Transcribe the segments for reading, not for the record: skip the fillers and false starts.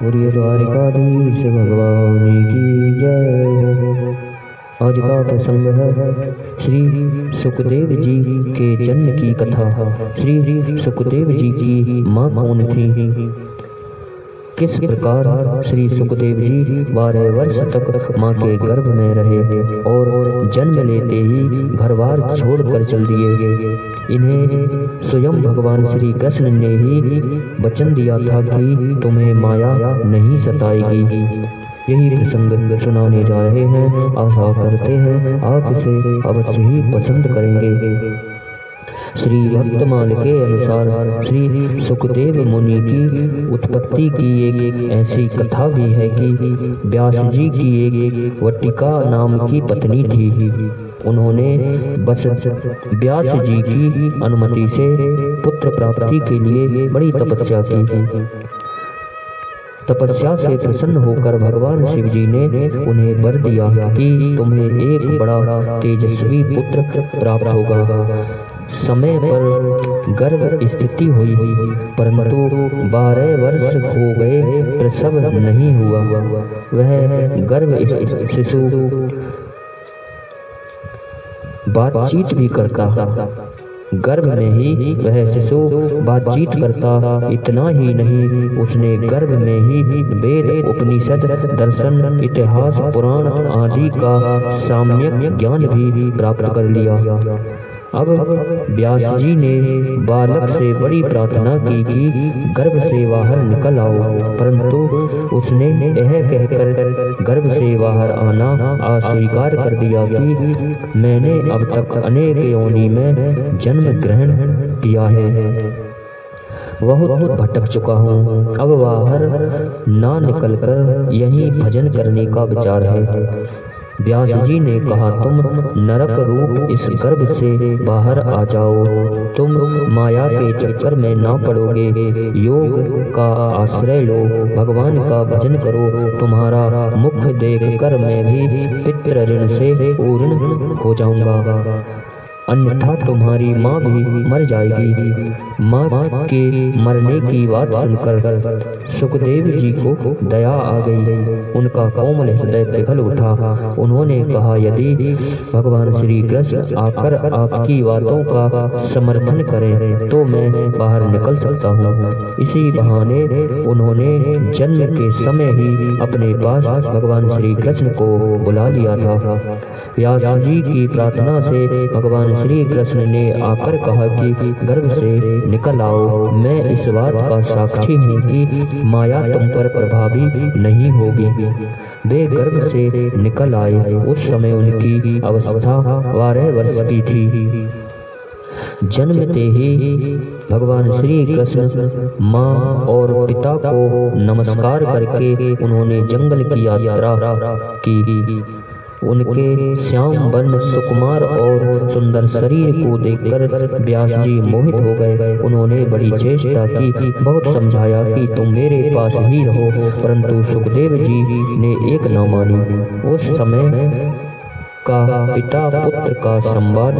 बोलिए द्वारिकाधीश भगवान की जय हो। आज का प्रसंग है श्री सुखदेव जी के जन्म की कथा। श्री सुखदेव जी की माँ कौन थी? किस प्रकार श्री सुखदेव जी 12 वर्ष तक माँ के गर्भ में रहे और जन्म लेते ही घर बार छोड़कर चल दिए। इन्हें स्वयं भगवान श्री कृष्ण ने ही वचन दिया था कि तुम्हें माया नहीं सताएगी। यही प्रसंग सुनाने जा रहे हैं। आशा करते हैं आप इसे अवश्य ही पसंद करेंगे। श्री भक्तमाल के अनुसार श्री सुखदेव मुनि की उत्पत्ति की एक ऐसी कथा भी है कि व्यास जी की एक वटिका नाम की पत्नी थी। उन्होंने बस व्यास जी की अनुमति से पुत्र प्राप्ति के लिए बड़ी तपस्या की। तपस्या से प्रसन्न होकर भगवान शिव जी ने उन्हें वर दिया कि तुम्हें एक बड़ा तेजस्वी पुत्र प्राप्त होगा। समय पर गर्भ स्थिति हुई, परंतु 12 वर्ष हो गए, प्रसव नहीं हुआ। वह गर्भ शिशु बातचीत भी करता, गर्भ में ही वह शिशु बातचीत करता। इतना ही नहीं, उसने गर्भ में ही वेद, उपनिषद, दर्शन, इतिहास, पुराण आदि का सम्यक ज्ञान भी प्राप्त कर लिया। अब व्यास जी ने बालक से बड़ी प्रार्थना की कि गर्भ से बाहर निकल आओ, परंतु उसने यह कहकर गर्भ से बाहर आना अस्वीकार कर दिया कि मैंने अब तक अनेक योनि में जन्म ग्रहण किया है, बहुत भटक चुका हूँ, अब बाहर ना निकलकर यहीं भजन करने का विचार है। व्यास जी ने कहा, तुम नरक रूप इस गर्भ से बाहर आ जाओ, तुम माया के चक्कर में ना पड़ोगे, योग का आश्रय लो, भगवान का भजन करो, तुम्हारा मुख देखकर मैं भी पितृ ऋण से पूर्ण हो जाऊंगा, अन्यथा तुम्हारी माँ भी मर जाएगी। माँ के मरने की बात सुनकर सुखदेव जी को दया आ गई। उनका कोमल हृदय पिघल उठा। उन्होंने कहा, यदि भगवान श्री कृष्ण आकर आपकी बातों का समर्थन करें तो मैं बाहर निकल सकता हूँ। इसी बहाने उन्होंने जन्म के समय ही अपने पास भगवान श्री कृष्ण को बुला लिया था। व्यास जी की प्रार्थना से भगवान श्री कृष्ण ने आकर कहा कि गर्भ से निकल आओ, मैं इस बात का साक्षी हूँ कि माया तुम पर प्रभावी नहीं होगी। वे गर्भ से निकल आए। उस समय उनकी अवस्था 12 वर्ष की थी। जन्मते ही भगवान श्री कृष्ण माँ और पिता को नमस्कार करके उन्होंने जंगल की यात्रा की। उनके श्याम वर्ण सुकुमार और सुंदर शरीर को देखकर व्यास जी मोहित हो गए। उन्होंने बड़ी चेष्टा की, बहुत समझाया कि तुम मेरे पास ही रहो, परंतु सुखदेव जी ने एक न मानी। उस समय का पिता पुत्र का संवाद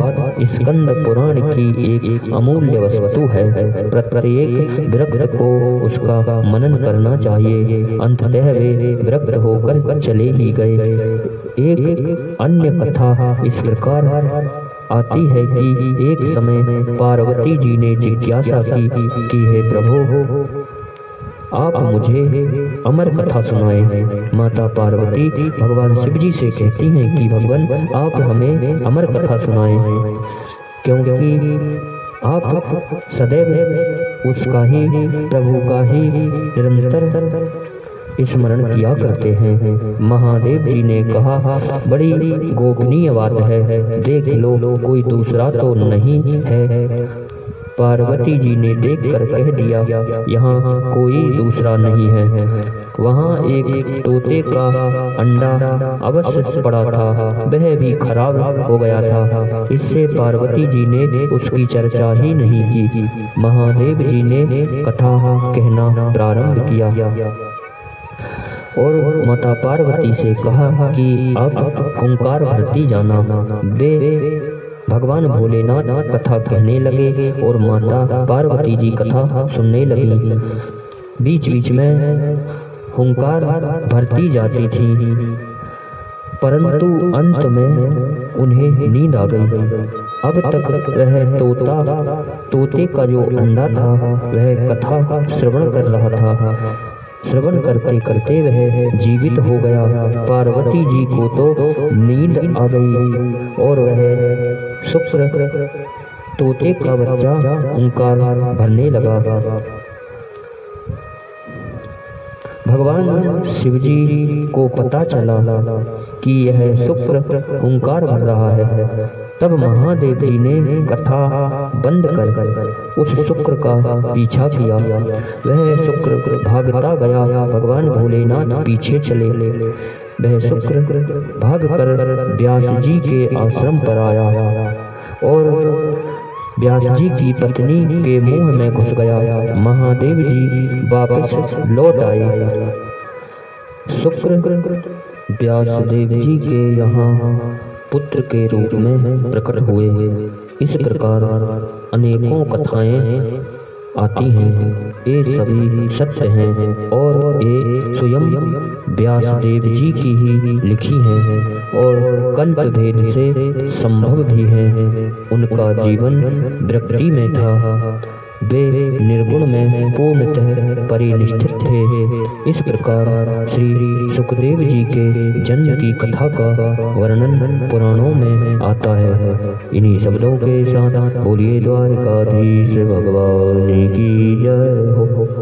स्कंद पुराण की एक अमूल्य वस्तु है। प्रत्येक विरक्त को उसका मनन करना चाहिए। अंततः वे विरक्त होकर चले ही गए। एक अन्य कथा इस प्रकार आती है कि एक समय पार्वती जी ने जिज्ञासा की कि हे प्रभु, आप मुझे अमर कथा सुनाएं। माता पार्वती भगवान शिव जी से कहती हैं कि भगवान आप हमें अमर कथा सुनाएं, क्योंकि आप सदैव उसका ही, प्रभु का ही निरंतर स्मरण किया करते हैं। महादेव जी ने कहा, बड़ी गोपनीय बात है, देख लो कोई दूसरा तो नहीं है। पार्वती जी ने देखकर कह दिया, यहाँ कोई दूसरा नहीं है। वहाँ एक तोते का अंडा अवश्य पड़ा था, वह भी खराब हो गया था। इससे पार्वती जी ने उसकी चर्चा ही नहीं की। महादेव जी ने कथा कहना प्रारंभ किया और माता पार्वती से कहा कि आप ओंकार भरती जाना। वे भगवान भोलेनाथ कथा कहने लगे और माता पार्वती जी कथा सुनने लगी। बीच बीच में हुंकार भरती जाती थी, परंतु अंत में उन्हें नींद आ गई। अब तक वह तोते का जो अंडा था वह कथा श्रवण कर रहा था। श्रवण करते करते वह जीवित हो गया। पार्वती जी को तो नींद आ गई और वह शुक्र तोते का बच्चा हुंकार भरने लगा। भगवान शिवजी को पता चला कि यह शुक्र हुंकार भर रहा है। तब महादेव जी ने कथा बंद कर उस शुक्र का पीछा किया। वह शुक्र भागता गया। भगवान भोलेनाथ पीछे चले। वह शुक्र भागकर व्यास जी के आश्रम पर आया और व्यास जी की पत्नी के मुंह में घुस गया। महादेव जी वापस लौट आए। शुक्र व्यास देव जी के यहाँ पुत्र के रूप में प्रकट हुए। इस प्रकार अनेकों कथाएं आती हैं। ये सभी सत्य हैं और ये स्वयं व्यास देव जी की ही लिखी हैं और कल्प भेद से संभव भी हैं। उनका जीवन विरक्ति में था। वे निर्गुण में पूर्णतः परिनिष्ठित थे। इस प्रकार श्री सुखदेव जी के जन्म की कथा का वर्णन पुराणों में आता है। इन्हीं शब्दों के साथ बोलिए द्वारकाधीश भगवान की जय हो।